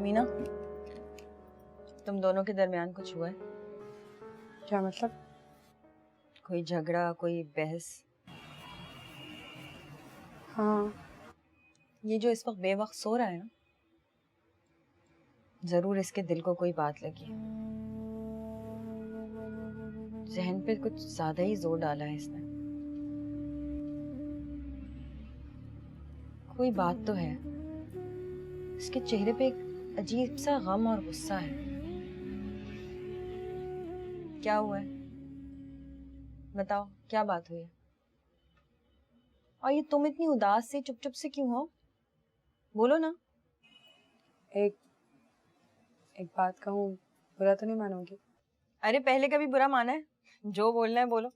समीना, तुम दोनों के दरमियान कुछ हुआ है? क्या मतलब? कोई झगड़ा, कोई बहस? हाँ। ये जो इस वक्त बेवक्त सो रहा है ना, जरूर इसके दिल को कोई बात लगी। जहन पे कुछ ज्यादा ही जोर डाला है इसने। कोई बात तो है, इसके चेहरे पे एक अजीब सा गम और गुस्सा है। क्या हुआ है? बताओ, क्या बात हुई है? और ये तुम इतनी उदास से चुप चुप से क्यों हो? बोलो ना। एक बात कहूँ, बुरा तो नहीं मानोगी? अरे पहले कभी बुरा माना है? जो बोलना है बोलो।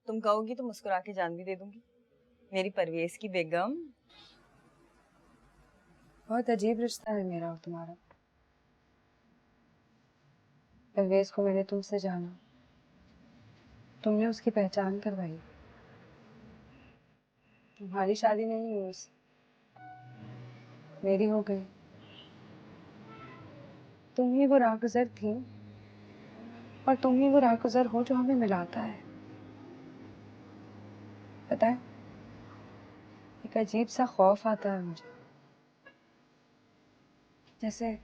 तुम कहोगी तो मुस्कुरा के जान भी दे दूंगी। मेरी परवेज की बेगम। बहुत अजीब रिश्ता है मेरा और तुम्हारा। परवेज को मैंने तुमसे जाना, तुमने उसकी पहचान करवाई। तुम्हारी शादी नहीं हुई उससे, मेरी हो गई। तुम ही वो राहगुजर थी और तुम ही वो राहगुजर हो जो हमें मिलाता है। पता है, एक अजीब सा खौफ आता है मुझे, जैसे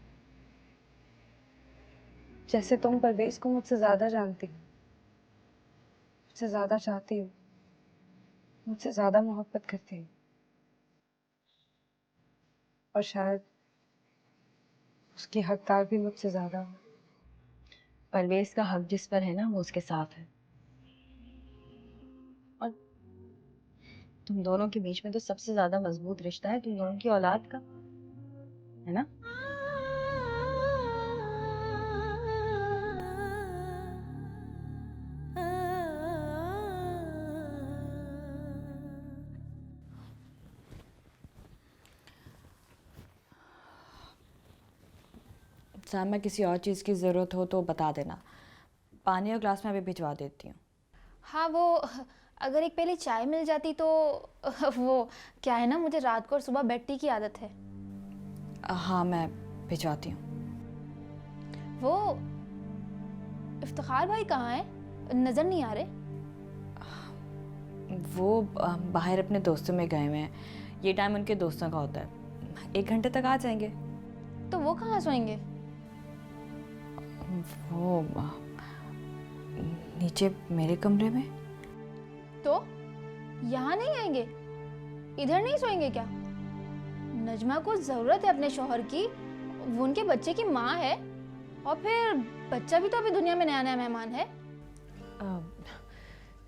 जैसे तुम परवेज को मुझसे ज्यादा जानती हो, मुझसे ज्यादा चाहती हो, मुझसे ज्यादा मोहब्बत करती हो, और शायद उसकी हकदार भी मुझसे ज्यादा हो। परवेज का हक जिस पर है ना, वो उसके साथ है। और तुम दोनों के बीच में तो सबसे ज्यादा मजबूत रिश्ता है तुम दोनों की औलाद का, है ना? सामा, किसी और चीज़ की ज़रूरत हो तो बता देना। पानी और ग्लास में अभी भिजवा देती हूँ। हाँ, वो अगर एक पहले चाय मिल जाती तो वो क्या है ना, मुझे रात को और सुबह बेड टी की आदत है। हाँ, मैं भिजवाती हूँ। वो इफ्तिखार भाई कहाँ है? नज़र नहीं आ रहे। वो बाहर अपने दोस्तों में गए हुए हैं। ये टाइम उनके दोस्तों का होता है। 1 घंटे तक आ जाएंगे। तो वो कहाँ सोएंगे? वो नीचे मेरे कमरे में। तो यहाँ नहीं आएंगे? इधर नहीं सोएंगे क्या? नजमा को ज़रूरत है अपने शौहर की, वो उनके बच्चे की माँ है, और फिर बच्चा भी तो अभी दुनिया में नया नया मेहमान है।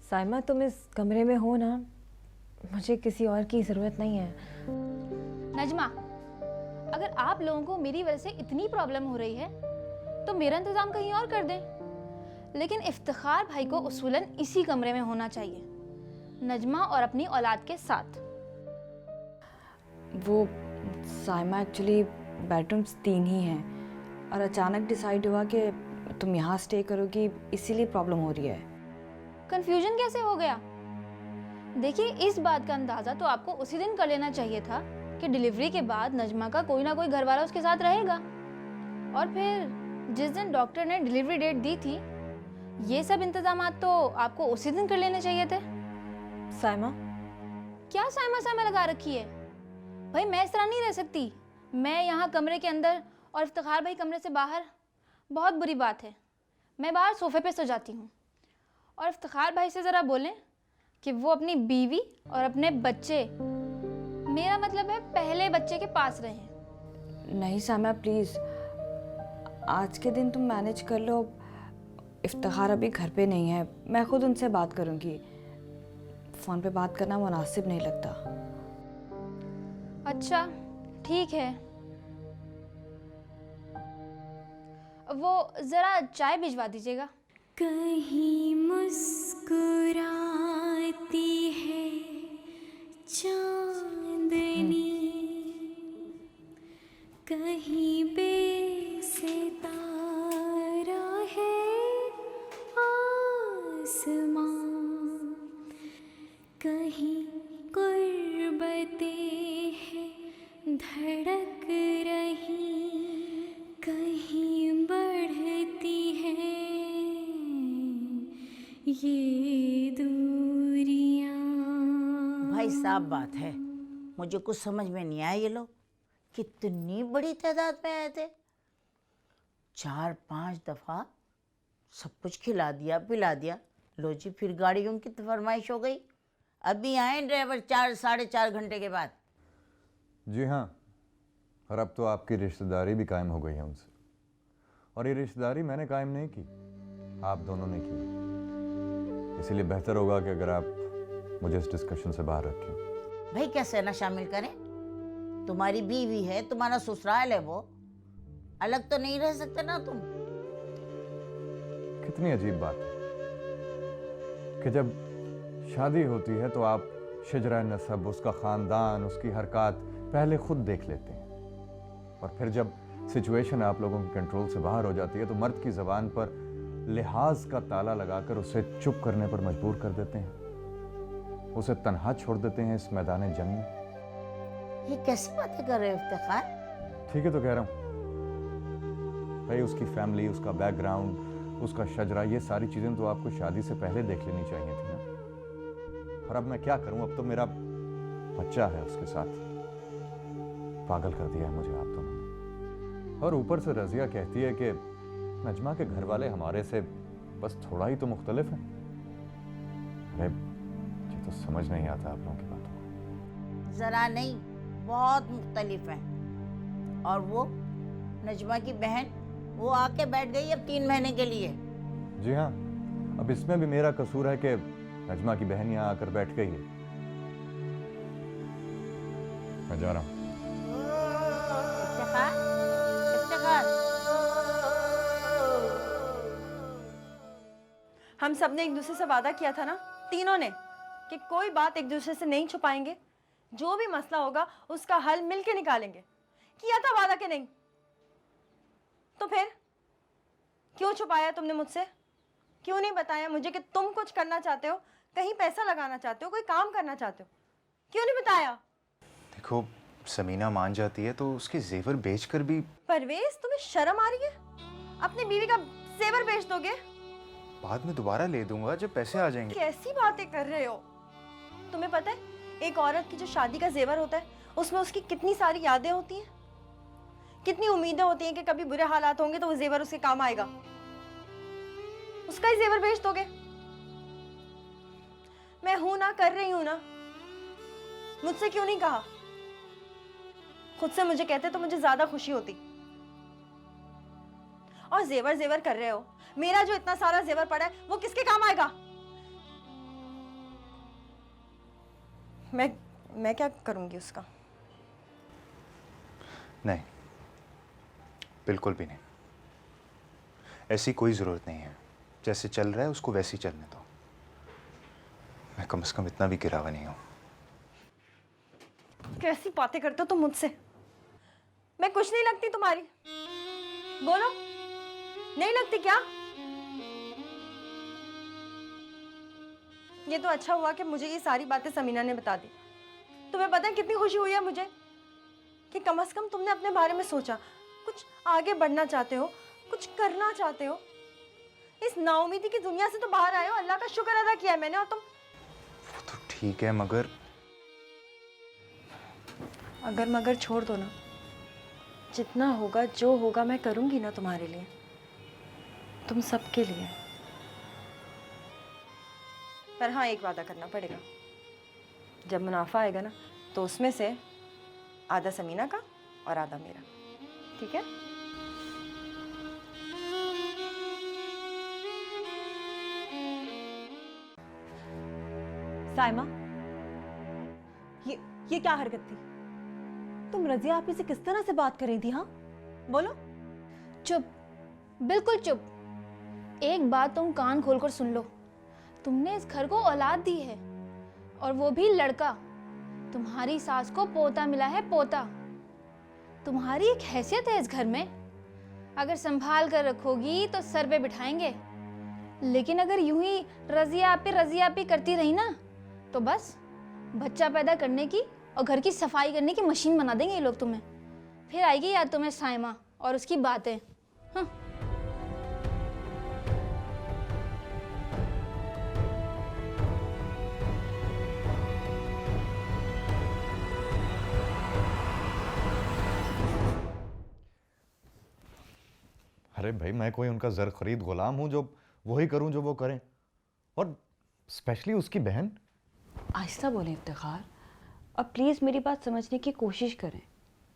साइमा, तुम इस कमरे में हो ना, मुझे किसी और की ज़रूरत नहीं है। नजमा, अगर आप लोगों को मेरी वजह से इतनी प्रॉब्लम हो रही है तो मेरा इंतज़ाम कहीं और कर दें, लेकिन इफ्तिखार भाई को उसूलन इसी कमरे में होना चाहिए, नजमा और अपनी औलाद के साथ। वो साइमा, एक्चुअली बेडरूम्स 3 ही हैं और अचानक डिसाइड हुआ कि तुम यहाँ स्टे करोगी, इसीलिए प्रॉब्लम हो रही है। कंफ्यूजन कैसे हो गया? देखिए, इस बात का अंदाज़ा तो आपको उसी दिन कर लेना चाहिए था कि डिलीवरी के बाद नजमा का कोई ना कोई घर वाला उसके साथ रहेगा, और फिर जिस दिन डॉक्टर ने डिलीवरी डेट दी थी, ये सब इंतजामात तो आपको उसी दिन कर लेने चाहिए थे। साइमा, क्या साइमा साइमा लगा रखी है? भाई, मैं इस तरह नहीं रह सकती। मैं यहाँ कमरे के अंदर और इफ्तिखार भाई कमरे से बाहर, बहुत बुरी बात है। मैं बाहर सोफे पे सो जाती हूँ, और इफ्तिखार भाई से ज़रा बोलें कि वो अपनी बीवी और अपने बच्चे, मेरा मतलब है पहले बच्चे के पास रहें। नहीं सामा, प्लीज़, आज के दिन तुम मैनेज कर लो। इफ्तिखार अभी घर पे नहीं है, मैं खुद उनसे बात करूँगी। फ़ोन पे बात करना मुनासिब नहीं लगता। अच्छा, ठीक है। वो ज़रा चाय भिजवा दीजिएगा। कहीं मुस्कुराती है चांदनी, कहीं बेसितारा है आसमां, कहीं कुर्बतें हैं धड़क रही भाई साहब बात है, मुझे कुछ समझ में नहीं आया। ये लोग कितनी बड़ी तादाद में आए थे, 4-5 दफा सब कुछ खिला दिया पिला दिया। लो जी, फिर गाड़ियों की तो फरमाइश हो गई। अभी आए ड्राइवर 4-4.5 घंटे के बाद। जी हाँ, और अब तो आपकी रिश्तेदारी भी कायम हो गई है उनसे। और ये रिश्तेदारी मैंने कायम नहीं की, आप दोनों ने की। इसीलिए बेहतर होगा कि अगर आप मुझे इस डिस्कशन से बाहर रखें। भाई कैसे ना शामिल करें? तुम्हारी बीवी है, तुम्हारा ससुराल है, वो अलग तो नहीं रह सकते ना तुम। कितनी अजीब बात है कि जब शादी होती है तो आप शजरा नसब, उसका ख़ानदान, उसकी हरकत पहले खुद देख लेते हैं, और फिर जब सिचुएशन आप लोगों के कंट्रोल से बाहर हो जाती है तो मर्द की ज़बान पर लिहाज का ताला लगाकर उसे चुप करने पर मजबूर कर देते हैं, उसे तन्हा छोड़ देते हैं इस मैदान जंग में। ये कैसी बातें कर रहे हो इफ्तिखार? ठीक है तो कह रहा हूँ भाई, उसकी फैमिली, उसका बैकग्राउंड, उसका शजरा, ये सारी चीज़ें तो आपको शादी से पहले देख लेनी चाहिए थी ना। और अब मैं क्या करूँ, अब तो मेरा बच्चा है उसके साथ। पागल कर दिया है मुझे आप दोनों ने। और ऊपर से रज़िया कहती है कि नजमा के घर वाले हमारे से बस थोड़ा ही तो मुख्तलिफ हैं। अरे ये तो समझ नहीं आता आप लोगों की बातों को। जरा नहीं, बहुत मुख्तलिफ हैं। और वो नजमा की बहन, वो आके बैठ गई अब 3 महीने के लिए। जी हाँ, अब इसमें भी मेरा कसूर है कि नजमा की बहन यहाँ आकर बैठ गई है। मैं जा रहा हूँ। इफ्तिखार, इफ्तिखार। हम सब ने एक दूसरे से वादा किया था ना, तीनों ने, कि कोई बात एक दूसरे से नहीं छुपाएंगे, जो भी मसला होगा उसका हल मिलके निकालेंगे। किया था वादा कि नहीं? तो फिर क्यों छुपाया तुमने मुझसे? क्यों नहीं बताया मुझे कि तुम कुछ करना चाहते हो, कहीं पैसा लगाना चाहते हो, कोई काम करना चाहते हो? क्यों नहीं बताया? देखो, समीना मान जाती है तो उसके जेवर बेचकर भी। परवेज, तुम्हें शर्म आ रही है? अपनी बीवी का जेवर बेच दोगे? बाद में दोबारा ले दूंगा जब पैसे आ जाएंगे। कैसी बातें कर रहे हो? तुम्हें पता है एक औरत की जो शादी का जेवर होता है उसमें उसकी कितनी सारी यादें होती हैं, कितनी उम्मीदें होती हैं कि कभी बुरे हालात होंगे तो वो जेवर उसके काम आएगा। उसका ही जेवर बेच दोगे? मैं हूं ना, कर रही हूं ना। मुझसे क्यों नहीं कहा? खुद से मुझे कहते तो मुझे ज्यादा खुशी होती। और जेवर जेवर कर रहे हो, मेरा जो इतना सारा जेवर पड़ा है वो किसके काम आएगा? मैं क्या करूंगी उसका? नहीं, बिल्कुल भी नहीं। ऐसी कोई ज़रूरत नहीं है। जैसे चल रहा है उसको वैसे ही चलने दो। मैं कम से कम इतना भी गिरावा नहीं हूँ। कैसी बातें करते हो तुम मुझसे? मैं कुछ नहीं लगती तुम्हारी? बोलो, नहीं लगती क्या? ये तो अच्छा हुआ कि मुझे ये सारी बातें समीना ने बता दी। तुम्हें पता है कितनी खुशी हुई है मुझे कि कम से कम तुमने अपने बारे में सोचा, कुछ आगे बढ़ना चाहते हो, कुछ करना चाहते हो। इस नाउमीदी की दुनिया से तो बाहर आए हो, अल्लाह का शुक्र अदा किया है मैंने। और तुम? वो तो ठीक है, मगर अगर मगर छोड़ दो ना। जितना होगा, जो होगा, मैं करूंगी ना तुम्हारे लिए, तुम सबके लिए। पर हाँ, एक वादा करना पड़ेगा। जब मुनाफा आएगा ना तो उसमें से आधा समीना का और आधा मेरा, ठीक है? साइमा, ये क्या हरकत थी? तुम रजिया आपी से किस तरह से बात कर रही थी? हाँ बोलो। चुप, बिल्कुल चुप। एक बात तुम कान खोलकर सुन लो। तुमने इस घर को औलाद दी है, और वो भी लड़का। तुम्हारी सास को पोता मिला है, पोता। तुम्हारी एक हैसियत है इस घर में। अगर संभाल कर रखोगी तो सर पे बिठाएंगे, लेकिन अगर यूं ही रजिया आपी करती रही ना तो बस बच्चा पैदा करने की और घर की सफाई करने की मशीन बना देंगे ये लोग तुम्हें। फिर आएगी याद तुम्हें साइमा और उसकी बातें। हाँ। अरे भाई मैं कोई उनका ज़र खरीद गुलाम हूँ जो वही करूँ जो वो करें, और स्पेशली उसकी बहन। आहिस्ता बोलें इफ्तिखार, और प्लीज़ मेरी बात समझने की कोशिश करें।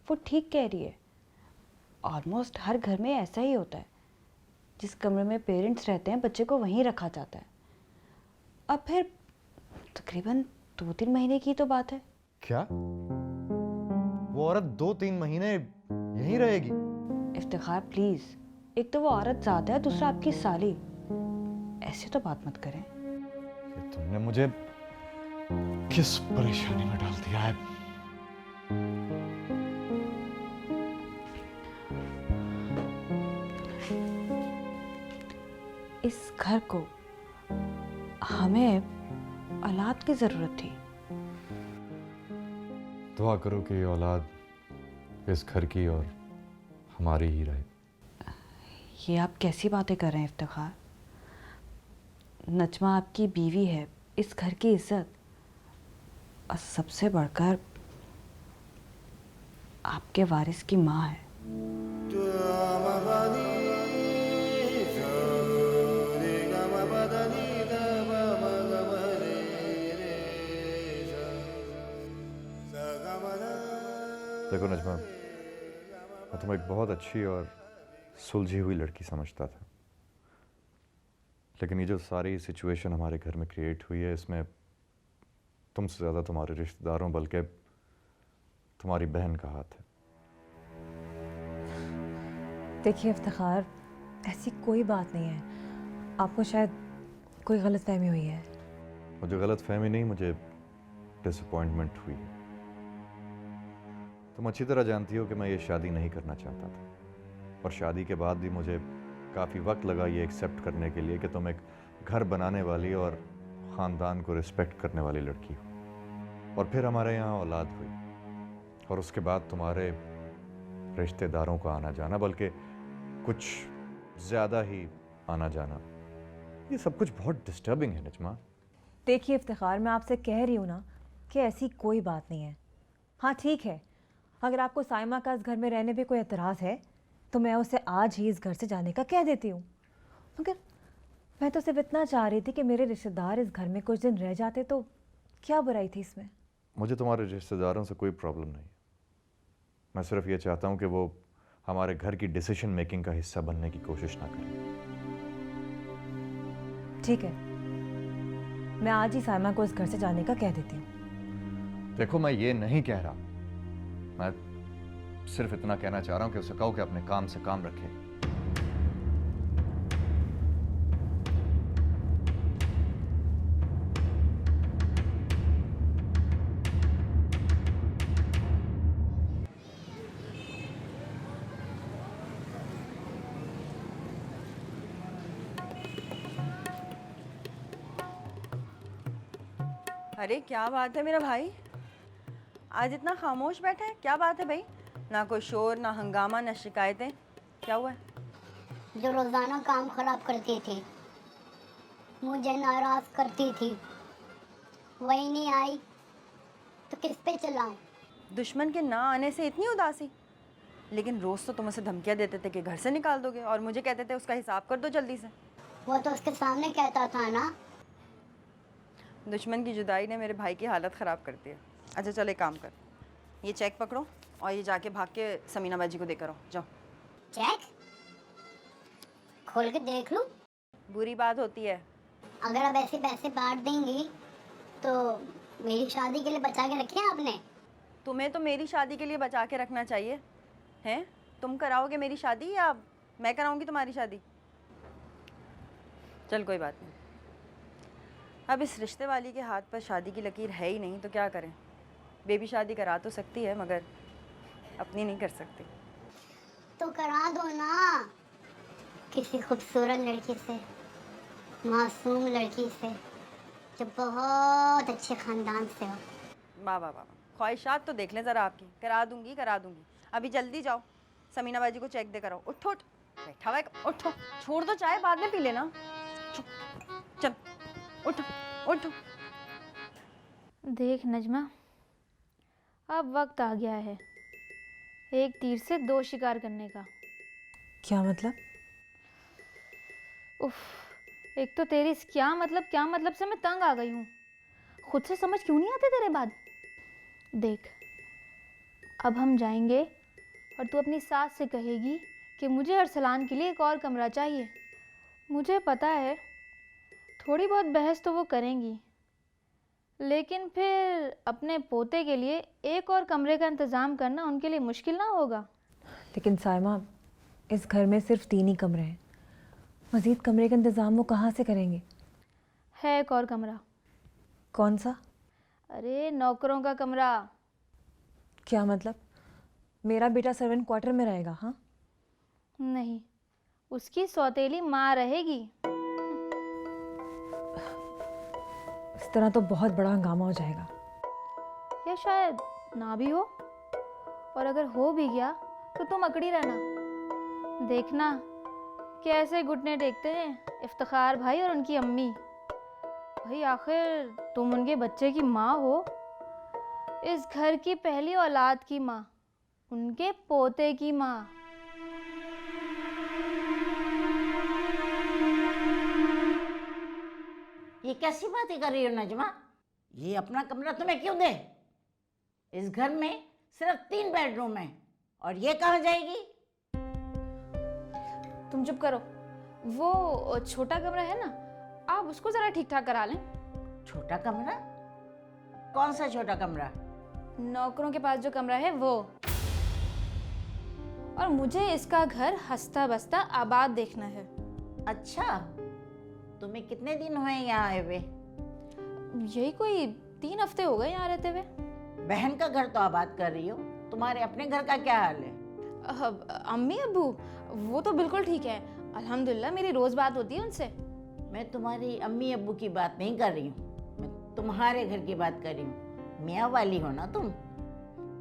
वो ठीक कह रही है, ऑलमोस्ट हर घर में ऐसा ही होता है। जिस कमरे में पेरेंट्स रहते हैं बच्चे को वहीं रखा जाता है। अब फिर तकरीबन 2-3 महीने की तो बात है। क्या वो औरत 2-3 महीने यहीं रहेगी? इफ्तिखार प्लीज़, एक तो वो औरत ज़्यादा है, दूसरा आपकी साली। ऐसे तो बात मत करें। ये तुमने मुझे किस परेशानी में डाल दिया है? इस घर को हमें औलाद की ज़रूरत थी। दुआ करो कि ये औलाद इस घर की और हमारी ही रहे। ये आप कैसी बातें कर रहे हैं इफ्तिखार? नजमा आपकी बीवी है, इस घर की इज्जत, और सबसे बढ़कर आपके वारिस की माँ है। देखो नजमा, मैं तुम्हें एक बहुत अच्छी और सुलझी हुई लड़की समझता था, लेकिन ये जो सारी सिचुएशन हमारे घर में क्रिएट हुई है, इसमें तुमसे ज़्यादा तुम्हारे रिश्तेदारों बल्कि तुम्हारी बहन का हाथ है। देखिए इफ्तिखार, ऐसी कोई बात नहीं है, आपको शायद कोई गलतफहमी हुई है। मुझे गलतफहमी नहीं, मुझे डिसअपॉइंटमेंट हुई है। तुम अच्छी तरह जानती हो कि मैं ये शादी नहीं करना चाहता था, और शादी के बाद भी मुझे काफ़ी वक्त लगा ये एक्सेप्ट करने के लिए कि तुम एक घर बनाने वाली और ख़ानदान को रिस्पेक्ट करने वाली लड़की हो। और फिर हमारे यहाँ औलाद हुई, और उसके बाद तुम्हारे रिश्तेदारों का आना जाना, बल्कि कुछ ज़्यादा ही आना जाना, ये सब कुछ बहुत डिस्टर्बिंग है नजमा। देखिए इफ्तिखार, मैं आपसे कह रही हूँ ना कि ऐसी कोई बात नहीं है। हाँ ठीक है, अगर आपको साइमा का इस घर में रहने पे कोई एतराज़ है तो मैं उसे आज ही इस घर से जाने का कह देती हूँ, मगर मैं तो सिर्फ इतना चाह रही थी कि मेरे रिश्तेदार इस घर में कुछ दिन रह जाते, तो क्या बुराई थी इसमें? मुझे तुम्हारे रिश्तेदारों से कोई प्रॉब्लम नहीं है। मैं सिर्फ ये चाहता हूँ कि वो हमारे घर की डिसीजन मेकिंग का हिस्सा बनने की कोशिश ना करें। ठीक है, मैं आज ही साइमा को इस घर से जाने का कह देती हूँ। देखो, मैं ये नहीं कह रहा, मैं सिर्फ इतना कहना चाह रहा हूँ कि उसे कहो कि अपने काम से काम रखे। अरे क्या बात है मेरा भाई, आज इतना खामोश बैठा है, क्या बात है भाई? ना कोई शोर, ना हंगामा, ना शिकायतें, क्या हुआ है? जो रोज़ाना काम खराब करती थी, मुझे नाराज़ करती थी, वही नहीं आई तो किस पे चलाऊं? दुश्मन के ना आने से इतनी उदासी? लेकिन रोज़ तो तुम उसे धमकियाँ देते थे कि घर से निकाल दोगे, और मुझे कहते थे उसका हिसाब कर दो जल्दी से। वो तो उसके सामने कहता था ना। दुश्मन की जुदाई ने मेरे भाई की हालत ख़राब कर दी है। अच्छा चलो एक काम कर, ये चेक पकड़ो और ये जाके भाग के समीना बाजी को देकर आओ, जाओ। चेक खोल के देख लूं? बुरी बात होती है। अगर अब ऐसे पैसे बांट देंगी तो मेरी शादी के लिए बचा के रखे हैं आपने? तुम्हें तो मेरी शादी के लिए बचा के रखना चाहिए, हैं? तुम कराओगे मेरी शादी या मैं कराऊंगी तुम्हारी शादी? चल कोई बात नहीं, अब इस रिश्ते वाली के हाथ पर शादी की लकीर है ही नहीं तो क्या करें। बेबी शादी करा तो सकती है मगर अपनी नहीं कर सकती। तो करा दो ना, किसी खूबसूरत लड़की से, मासूम लड़की से, जो बहुत अच्छे खानदान से हो। वाह वाह वाह, ख्वाहिशात तो देख लें ज़रा आपकी। करा दूंगी करा दूंगी, अभी जल्दी जाओ समीना बाजी को चेक दे करो। उठो उठ, बैठा हुआ है, उठो, छोड़ दो चाय बाद में पी लेना। चल उठो उठो। देख नजमा, अब वक्त आ गया है एक तीर से दो शिकार करने का। क्या मतलब? उफ, एक तो तेरी इस क्या मतलब से मैं तंग आ गई हूँ। खुद से समझ क्यों नहीं आते तेरे बात। देख, अब हम जाएंगे और तू अपनी सास से कहेगी कि मुझे अरसलान के लिए एक और कमरा चाहिए। मुझे पता है थोड़ी बहुत बहस तो वो करेंगी, लेकिन फिर अपने पोते के लिए एक और कमरे का इंतज़ाम करना उनके लिए मुश्किल ना होगा। लेकिन साइमा, इस घर में सिर्फ 3 ही कमरे हैं, मज़ीद कमरे का इंतज़ाम वो कहाँ से करेंगे? है एक और कमरा। कौन सा? अरे नौकरों का कमरा। क्या मतलब? मेरा बेटा सर्वेंट क्वार्टर में रहेगा? हाँ, नहीं, उसकी सौतेली माँ रहेगी। इस तरह तो बहुत बड़ा हंगामा हो जाएगा। या शायद ना भी हो, और अगर हो भी गया तो तुम अकड़ी रहना, देखना कैसे घुटने टेकते हैं इफ्तिखार भाई और उनकी अम्मी। भाई आखिर तुम उनके बच्चे की माँ हो, इस घर की पहली औलाद की माँ, उनके पोते की माँ। ये कैसी बातें कर रही हो नजमा? ये अपना कमरा तुम्हें क्यों दे? इस घर में सिर्फ 3 बेडरूम हैं और ये कहाँ जाएगी? तुम चुप करो। वो छोटा कमरा है ना, आप उसको ज़रा ठीक ठाक करा लें। छोटा कमरा? कौन सा छोटा कमरा? नौकरों के पास जो कमरा है वो। और मुझे इसका घर हंसता बसता आबाद देखना है। अच्छा, तुम्हें कितने दिन हुए यहाँ आए हुए? यही कोई 3 हफ्ते हो गए यहाँ रहते हुए। बहन का घर तो आबाद कर रही हो, तुम्हारे अपने घर का क्या हाल है? अम्मी अब्बू वो तो बिल्कुल ठीक है, अल्हम्दुलिल्लाह, मेरी रोज़ बात होती है उनसे। मैं तुम्हारी अम्मी अब्बू की बात नहीं कर रही हूँ, मैं तुम्हारे घर की बात कर रही हूँ। मियाँ वाली हो ना तुम?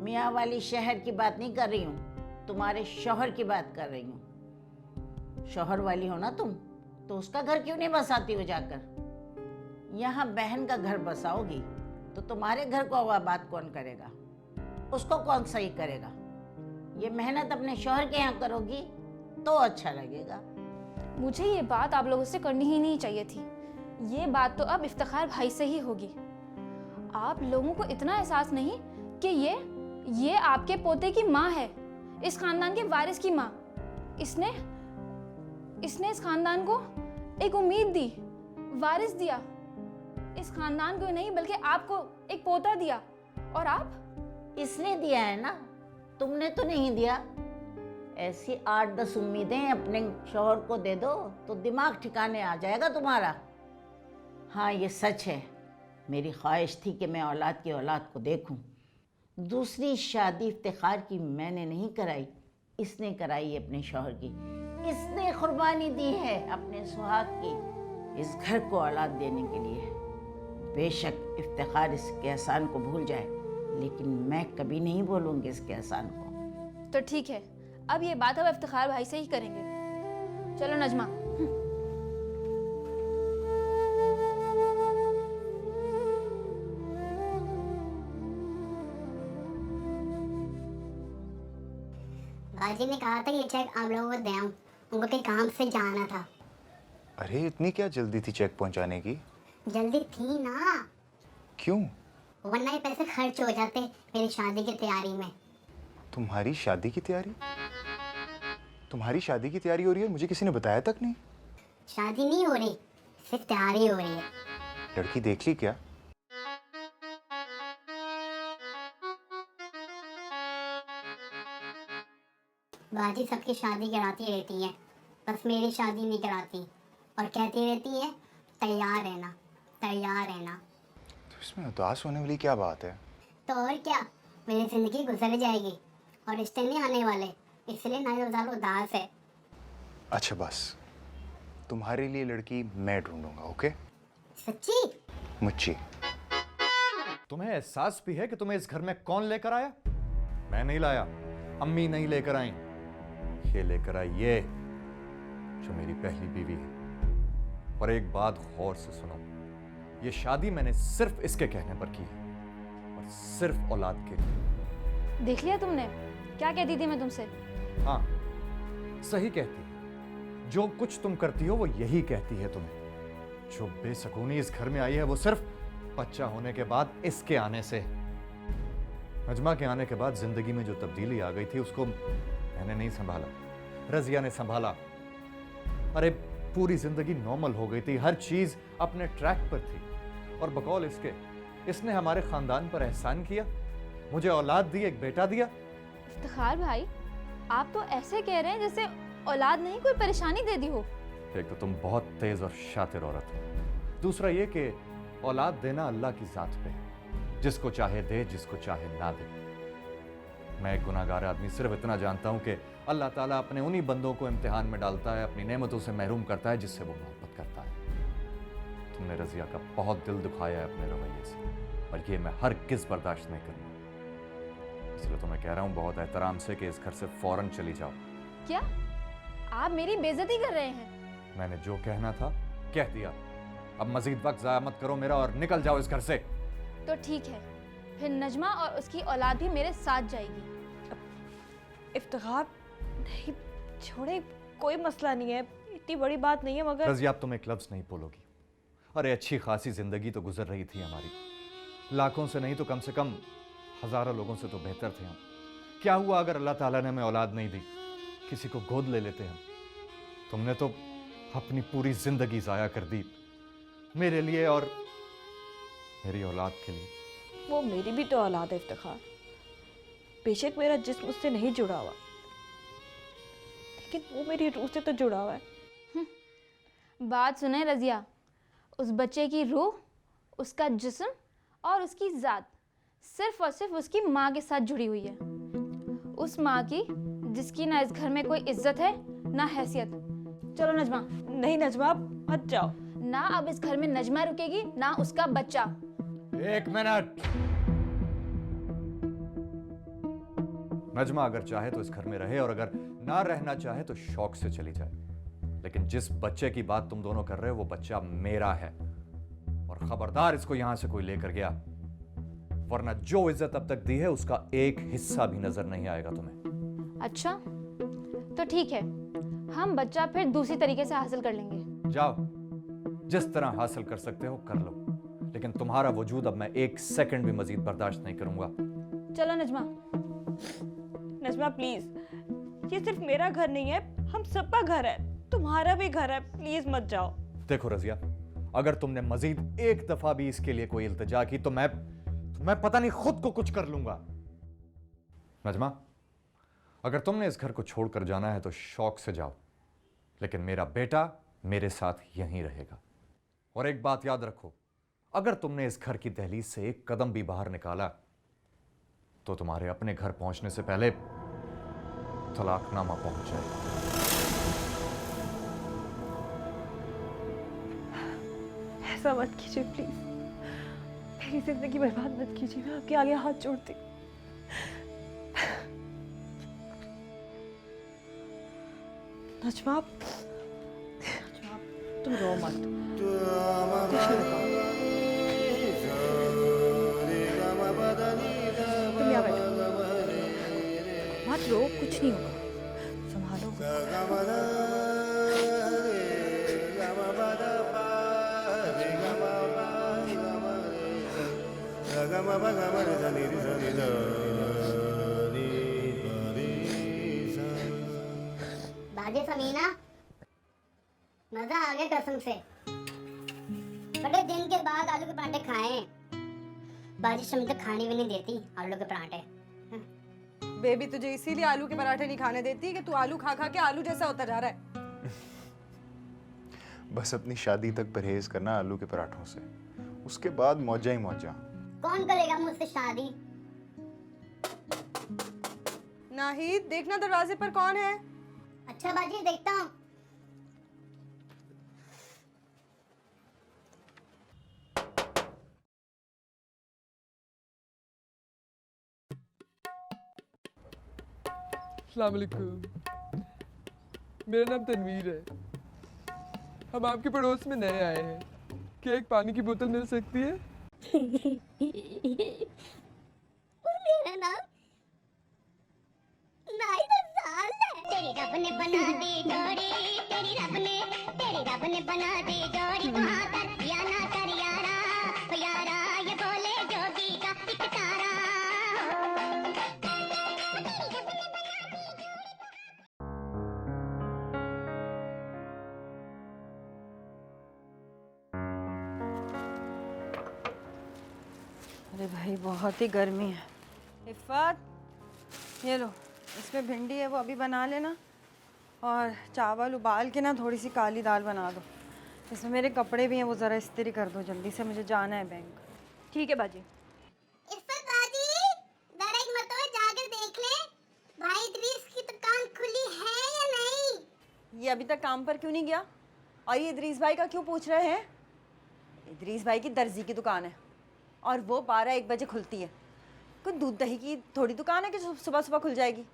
मियाँ वाली शहर की बात नहीं कर रही हूँ, तुम्हारे शौहर की बात कर रही हूँ। शौहर वाली हो ना तुम, तो उसका घर क्यों नहीं बसाती हो जाकर? यहाँ बहन का घर बसाओगी तो तुम्हारे घर को आबाद कौन करेगा? उसको कौन सही करेगा? ये मेहनत अपने शौहर के यहाँ करोगी तो अच्छा लगेगा। मुझे ये बात आप लोगों से करनी ही नहीं चाहिए थी। ये बात तो अब इफ्तिखार भाई से ही होगी। आप लोगों को इतना एहसास नहीं कि ये आपके पोते की माँ है, इस खानदान के वारिस की माँ। इसने इस खानदान को एक उम्मीद दी, वारिस दिया। इस खानदान को नहीं बल्कि आपको एक पोता दिया, और आप? इसने दिया है ना, तुमने तो नहीं दिया। ऐसी 8-10 उम्मीदें अपने शौहर को दे दो तो दिमाग ठिकाने आ जाएगा तुम्हारा। हाँ, ये सच है, मेरी ख्वाहिश थी कि मैं औलाद की औलाद को देखूं। दूसरी शादी इफ्तिखार की मैंने नहीं कराई, इसने कराई है अपने शौहर की। इसने कुर्बानी दी है अपने सुहाग की इस घर को औलाद देने के लिए। बेशक इफ्तिखार इसके एहसान को भूल जाए, लेकिन मैं कभी नहीं भूलूंगी इसके एहसान को। तो ठीक है, अब ये बात हम इफ्तिखार भाई से ही करेंगे। चलो नजमा। बाजी ने कहा था कि ये चेक आप लोगों को दे आऊं, उनको कहीं काम से जाना था। अरे इतनी क्या जल्दी थी चेक पहुंचाने की? जल्दी थी ना, क्यों? वरना ये पैसे खर्च हो जाते मेरी शादी की तैयारी में। तुम्हारी शादी की तैयारी? तुम्हारी शादी की तैयारी हो रही है? मुझे किसी ने बताया तक नहीं। शादी नहीं हो रही, सिर्फ तैयारी हो रही है। लड़की देख ली क्या? बाजी सबकी शादी कराती रहती है, बस मेरी शादी नहीं कराती, और कहती रहती है तैयार रहना, तैयार रहना। तो इसमें उदास होने वाली क्या बात है? तो और क्या, मेरी जिंदगी गुजर जाएगी और रिश्ते नहीं आने वाले, इसलिए ना उदास है। अच्छा बस, तुम्हारे लिए लड़की मैं ढूंढूंगा, ओके? सच्ची? मुच्ची। तुम्हें एहसास भी है कि तुम्हें इस घर में कौन लेकर आया? मैं नहीं लाया, अम्मी नहीं लेकर आई। ये लेकर आई ये जो मेरी पहली बीवी है। और एक बात गौर से सुनो, ये शादी मैंने सिर्फ इसके कहने पर की है, और सिर्फ औलाद के लिए। देख लिया तुमने क्या कहती थी मैं तुमसे? हाँ, सही कहती है। जो कुछ तुम करती हो वो यही कहती है तुम्हें। जो बेसकूनी इस घर में आई है वो सिर्फ बच्चा होने के बाद इसके आने से। नजमा के आने के बाद जिंदगी में जो तब्दीली आ गई थी उसको मैंने नहीं संभाला, रजिया ने संभाला। अरे पूरी जिंदगी नॉर्मल हो गई थी, हर चीज अपने ट्रैक पर थी, और बकौल इसके इसने हमारे खानदान पर एहसान किया, मुझे औलाद दी, एक बेटा दिया। इफ्तिखार भाई, आप तो ऐसे कह रहे हैं जैसे औलाद नहीं कोई परेशानी दे दी हो। एक तो तुम बहुत तेज और शातिर औरत हो, दूसरा ये कि औलाद देना अल्लाह की जात पे है, जिसको चाहे दे, जिसको चाहे ना दे। मैं एक गुनाहगार आदमी सिर्फ इतना जानता हूं कि अल्लाह ताला अपने उन्हीं बंदों को इम्तिहान में डालता है, अपनी नेमतों से महरूम करता है जिससे वो मोहब्बत करता है। तुमने रजिया का बहुत दिल दुखाया है अपने रवैये से, और ये मैं हरगिज़ बर्दाश्त नहीं करूंगा। इसलिए तो मैं कह रहा हूं बहुत एहतराम से कि इस घर से फौरन चली जाओ। क्या आप मेरी बेइज्जती कर रहे हैं? मैंने जो कहना था कह दिया, अब मजीद वक्त ज़ाया मत करो मेरा और निकल जाओ इस घर से। तो ठीक है, फिर नजमा और उसकी औलाद भी मेरे साथ जाएगी। इफ्तिखार नहीं, छोड़े, कोई मसला नहीं है, इतनी बड़ी बात नहीं है, मगर रज़िया अब तुम एक लफ्ज़ नहीं बोलोगी। अरे अच्छी खासी जिंदगी तो गुजर रही थी हमारी, लाखों से नहीं तो कम से कम हजारों लोगों से तो बेहतर थे हम। क्या हुआ अगर अल्लाह ताला ने हमें औलाद नहीं दी, किसी को गोद ले लेते हम। तुमने तो अपनी पूरी जिंदगी ज़ाया कर दी मेरे लिए और मेरी औलाद के लिए। वो मेरी भी तो औलाद है इफ्तिखार, बेशक मेरा जिस्म उससे नहीं जुड़ा हुआ, लेकिन वो मेरी रूह से तो जुड़ा हुआ है। बात सुने रजिया, उस बच्चे की रूह, उसका जिस्म और उसकी ज़ात सिर्फ और सिर्फ उसकी माँ के साथ जुड़ी हुई है। उस माँ की जिसकी ना इस घर में कोई इज्जत है ना हैसियत। चलो नजमा। नहीं नजमा, मत जाओ। ना अब इस घर में नजमा रुकेगी ना उसका बच्चा। एक मिनट। नजमा अगर चाहे तो इस घर में रहे, और अगर ना रहना चाहे तो शौक से चली जाए, लेकिन जिस बच्चे की बात तुम दोनों कर रहे हो वो बच्चा मेरा है, और खबरदार इसको यहां से कोई लेकर गया, वरना जो इज्जत अब तक दी है उसका एक हिस्सा भी नजर नहीं आएगा तुम्हें। अच्छा तो ठीक है, हम बच्चा फिर दूसरी तरीके से हासिल कर लेंगे। जाओ, जिस तरह हासिल कर सकते हो कर लो, लेकिन तुम्हारा वजूद अब मैं एक सेकंड भी मजीद बर्दाश्त नहीं करूंगा। चलो नजमा। नजमा प्लीज, ये सिर्फ मेरा घर नहीं है, हम सबका घर है, तुम्हारा भी घर है, प्लीज मत जाओ। देखो रजिया, अगर तुमने मजीद एक दफा भी इसके लिए कोई इल्तिजा की तो मैं पता नहीं खुद को कुछ कर लूंगा। नजमा, अगर तुमने इस घर को छोड़कर जाना है तो शौक से जाओ, लेकिन मेरा बेटा मेरे साथ यहीं रहेगा। और एक बात याद रखो, अगर तुमने इस घर की दहलीज से एक कदम भी बाहर निकाला तो तुम्हारे अपने घर पहुंचने से पहले तलाकनामा पहुंच जाएगा। ऐसा मत कीजिए प्लीज, मेरी जिंदगी बर्बाद मत कीजिए, मैं आपके आगे हाथ जोड़ती। नजमा, तुम रो मत, जश्न लगाओ। तुम यहाँ बैठो, मत रो, कुछ नहीं होगा, संभालो। बाजे समीना, मजा आ गया कसम से। बड़े दिन के बाद आलू के पराठे खाए हैं। बाजी शमी तो खाने भी नहीं देती आलू के पराठे। बेबी तुझे इसीलिए आलू के पराठे नहीं खाने देती कि तू आलू खा खा के आलू जैसा होता जा रहा है। बस अपनी शादी तक परहेज करना आलू के पराठों से, उसके बाद मौजा ही मौजा। कौन करेगा मुझसे शादी? नाहिद, देखना दरवाजे पर कौन है। अच्छा बाजी, देखता हूँ। अस्सलाम वालेकुम, मेरा नाम तनवीर है। हम आपके पड़ोस में नए आए हैं, क्या एक पानी की बोतल मिल सकती है? मेरा नाम नाहिद अफजाल है। तेरी रब ने बना दी डोरी, तेरी अपने बना दे जोड़ी कहाँ तर या ना तर यारा, ओ यारा ये बोले जोगी का एक तारा। अरे भाई बहुत ही गर्मी है। इफ़ात, ये लो, इसमें भिंडी है वो अभी बना लेना, और चावल उबाल के ना थोड़ी सी काली दाल बना दो। इसमें मेरे कपड़े भी हैं, वो ज़रा इस्त्री कर दो जल्दी से, मुझे जाना है बैंक। ठीक है बाजी। इफ़त बाजी, जरा एक मरतबा जाकर देख ले, भाई इदरीस की दुकान खुली है या नहीं? ये अभी तक काम पर क्यों नहीं गया? और ये इदरीस भाई का क्यों पूछ रहे हैं? इदरीस भाई की दर्जी की दुकान है और वो 12-1 बजे खुलती है। कोई दूध दही की थोड़ी दुकान है कि सुबह सुबह खुल जाएगी।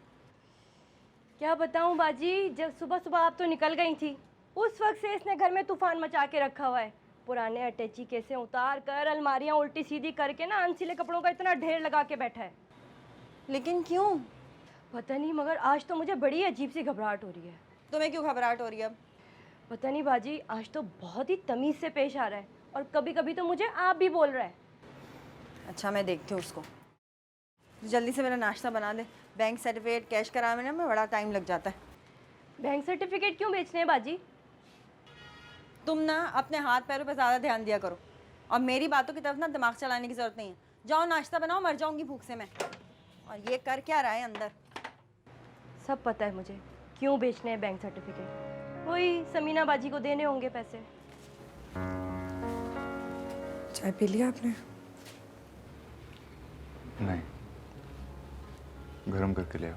क्या बताऊं बाजी, जब सुबह सुबह आप तो निकल गई थी, उस वक्त से इसने घर में तूफान मचा के रखा हुआ है। पुराने अटैची केसे उतार कर अलमारियां उल्टी सीधी करके ना अनसिले कपड़ों का इतना ढेर लगा के बैठा है। लेकिन क्यों? पता नहीं, मगर आज तो मुझे बड़ी अजीब सी घबराहट हो रही है। तुम्हें क्यों घबराहट हो रही है अब? पता नहीं बाजी, आज तो बहुत ही तमीज़ से पेश आ रहा है और कभी कभी तो मुझे आप भी बोल रहा है। अच्छा, मैं देखती हूँ उसको। जल्दी से मेरा नाश्ता बना दे। बैंक सर्टिफिकेट कैश कराने में बड़ा टाइम लग जाता है। बैंक सर्टिफिकेट क्यों बेचने हैं बाजी? तुम ना अपने हाथ पैरों पे ज़्यादा ध्यान दिया करो, और मेरी बातों की तरफ ना दिमाग चलाने की ज़रूरत नहीं है। जाओ नाश्ता बनाओ, मर जाऊंगी भूख से मैं। और ये कर क्या रहा है अंदर? सब पता है मुझे क्यों बेचने हैं बैंक सर्टिफिकेट। वही समीना बाजी को देने होंगे पैसे। चाय पी लिया आपने? नहीं, गरम करके ले आओ।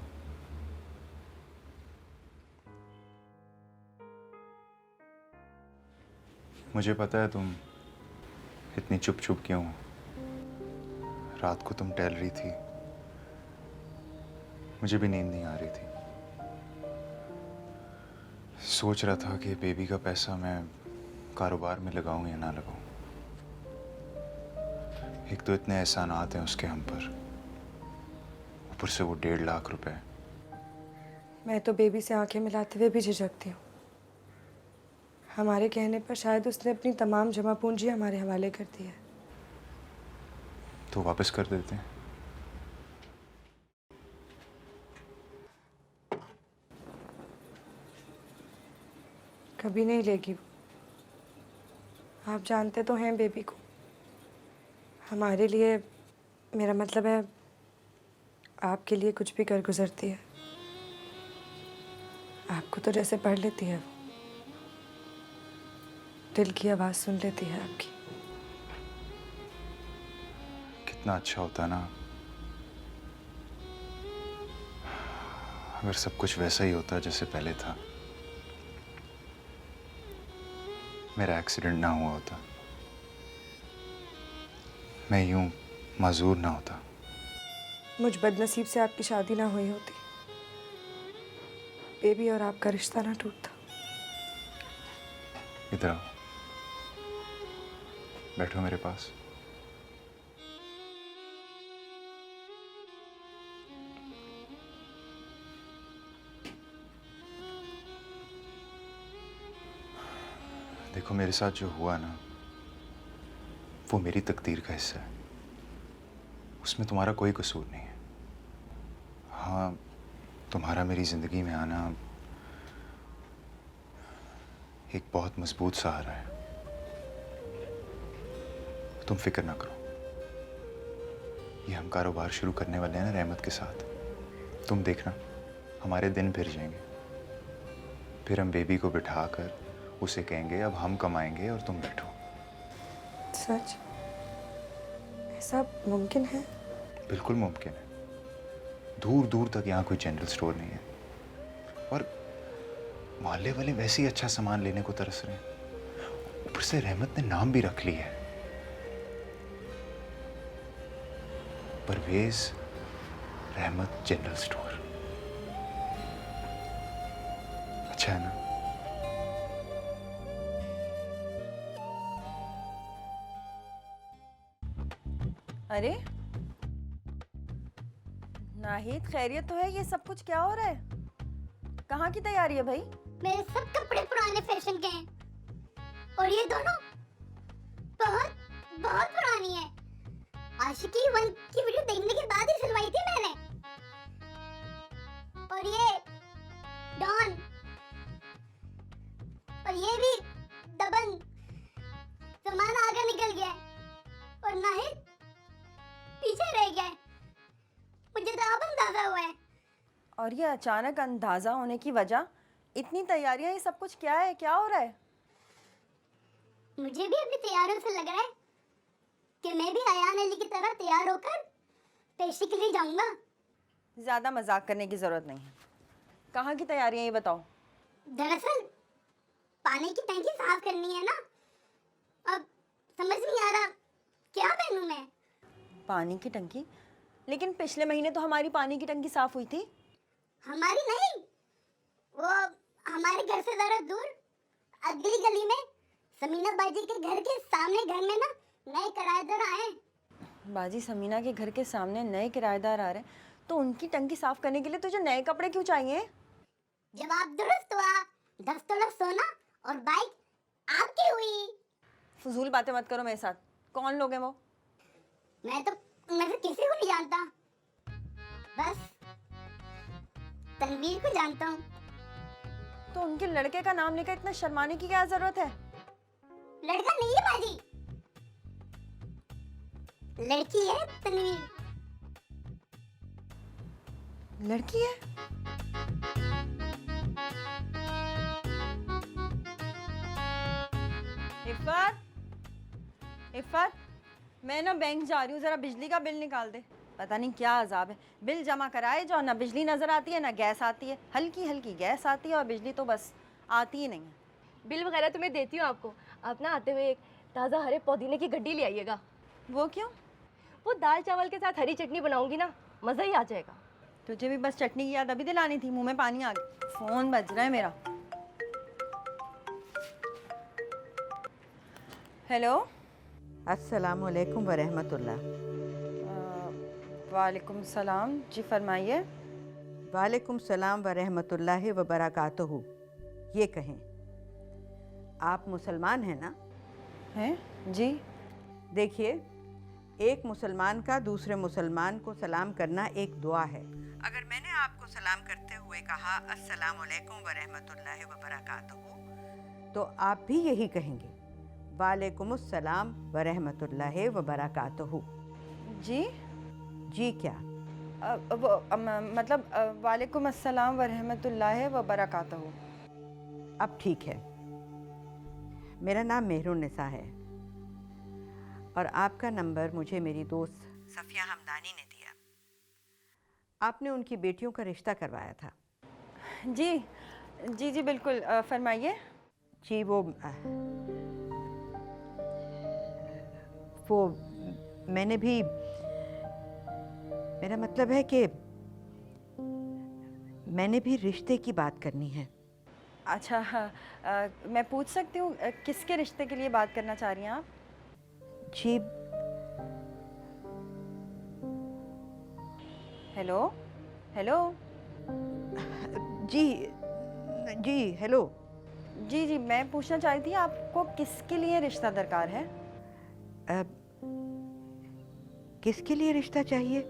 मुझे पता है तुम इतनी चुप चुप क्यों हो। रात को तुम टहल रही थी, मुझे भी नींद नहीं आ रही थी। सोच रहा था कि बेबी का पैसा मैं कारोबार में लगाऊं या ना लगाऊं। एक तो इतने एहसानात हैं उसके हम पर, ऊपर से वो 1.5 लाख रुपए। मैं तो बेबी से आंखें मिलाते हुए भी झिझकती हूँ। हमारे कहने पर शायद उसने अपनी तमाम जमा पूंजी हमारे हवाले कर दी है। तो वापस कर देते हैं। कभी नहीं लेगी वो। आप जानते तो हैं बेबी को। हमारे लिए, मेरा मतलब है आपके लिए, कुछ भी कर गुजरती है। आपको तो जैसे पढ़ लेती है वो, दिल की आवाज़ सुन लेती है आपकी। कितना अच्छा होता ना अगर सब कुछ वैसा ही होता जैसे पहले था। मेरा एक्सीडेंट ना हुआ होता, मैं यूं माजूर ना होता। मुझ बदनसीब से आपकी शादी ना हुई होती, बेबी और आपका रिश्ता ना टूटता। इधर आओ, बैठो मेरे पास। देखो, मेरे साथ जो हुआ ना, वो मेरी तकदीर का हिस्सा है। उसमें तुम्हारा कोई कसूर नहीं है। हाँ, तुम्हारा मेरी ज़िंदगी में आना एक बहुत मजबूत सहारा है। तुम फिक्र ना करो, ये हम कारोबार शुरू करने वाले हैं ना रहमत के साथ। तुम देखना, हमारे दिन फिर जाएंगे। फिर हम बेबी को बिठाकर उसे कहेंगे अब हम कमाएंगे और तुम बैठो। सच? ऐसा मुमकिन है? बिल्कुल मुमकिन है। दूर दूर तक यहाँ कोई जनरल स्टोर नहीं है, और मोहल्ले वाले वैसे ही अच्छा सामान लेने को तरस रहे हैं। ऊपर से रहमत ने नाम भी रख लिया है, परवेज रहमत जनरल स्टोर। अच्छा है ना? अरे नाहिद, खैरियत तो है? ये सब कुछ क्या हो रहा है? कहाँ की तैयारी है भाई? मेरे सब कपड़े पुराने फैशन के हैं। और ये दोनों बहुत बहुत पुरानी है। आशिकी 1 की वीडियो देखने के बाद ही सिलवाई थी मैंने। और ये डॉन, और ये भी दबंग। जमाना आगे निकल गया है और नाहिद पीछे रह गया है। मुझे तो अब अंदाजा हुआ है। और ये अचानक अंदाज़ा होने की वजह, इतनी तैयारियां, ये सब कुछ क्या है? क्या हो रहा है? मुझे भी अपनी तैयारियों से लग रहा है कि मैं भी अयान अली की तरह तैयार होकर पेशी के लिए जाऊंगा। ज़्यादा मजाक करने की ज़रूरत नहीं है। कहाँ की तैयारियां, ये बताओ। दरअसल पानी की टंकी साफ करनी है ना। अब समझ नहीं आ रहा क्या पहनूं मैं। पानी की टंकी? लेकिन पिछले महीने तो हमारी पानी की टंकी साफ हुई थी। हमारी नहीं, वो हमारे घर से जरा दूर अगली गली में समीना बाजी के घर के सामने घर में ना नए किराएदार आए। बाजी समीना के घर के सामने नए किराएदार आ रहे हैं, तो उनकी टंकी साफ करने के लिए तुझे नए कपड़े क्यों चाहिए? जवाब दुरुस्त हुआ। 10 तोला सोना और बाइक आपकी हुई। फजूल बातें मत करो मेरे साथ। कौन लोग हैं वो? मैं तो उनमें से किसी को नहीं जानता, बस तनवीर को जानता हूँ। तो उनके लड़के का नाम लेकर इतना शर्माने की क्या जरूरत है? लड़का नहीं है बाजी, लड़की है तनवीर। लड़की है? इफ़त, इफ़त, मैं ना बैंक जा रही हूँ, ज़रा बिजली का बिल निकाल दे। पता नहीं क्या अजाब है, बिल जमा कराए जाओ, ना बिजली नज़र आती है ना गैस आती है। हल्की हल्की गैस आती है और बिजली तो बस आती ही नहीं है। बिल वगैरह तो मैं देती हूँ आपको। आप ना आते हुए एक ताज़ा हरे पुदीने की गड्डी ले आइएगा। वो क्यों? वो दाल चावल के साथ हरी चटनी बनाऊंगी ना, मज़ा ही आ जाएगा। तुझे भी बस चटनी की याद अभी दिलानी थी, मुंह में पानी आ गया। फ़ोन बज रहा है मेरा। हेलो, अस्सलाम वालेकुम वरहमतुल्लाह। वालेकुम सलाम। जी फरमाइए। वालेकुम सलाम वरहमतुल्लाहि व बरकातहू। ये कहें, आप मुसलमान हैं ना? हैं? जी। देखिए, एक मुसलमान का दूसरे मुसलमान को सलाम करना एक दुआ है। अगर मैंने आपको सलाम करते हुए कहा अस्सलाम वालेकुम वरहमतुल्लाहि व बरकातहू, तो आप भी यही कहेंगे, वालेकुमुस्सलाम वरहमतुल्लाहि व बरकातहू। जी? जी क्या? मतलब वालेकुम अस्सलाम वरहमतुल्लाहि व बरकातहू। अब ठीक है। मेरा नाम मेहरुन्निसा है और आपका नंबर मुझे मेरी दोस्त सफिया हमदानी ने दिया। आपने उनकी बेटियों का रिश्ता करवाया था। जी जी जी बिल्कुल, फरमाइए। जी वो मैंने भी, मेरा मतलब है कि मैंने भी रिश्ते की बात करनी है। अच्छा हाँ, मैं पूछ सकती हूँ किसके रिश्ते के लिए बात करना चाह रही हैं आप? जी हेलो हेलो। जी जी हेलो। जी जी, मैं पूछना चाह रही थी आपको किसके लिए रिश्ता दरकार है? किसके लिए रिश्ता चाहिए?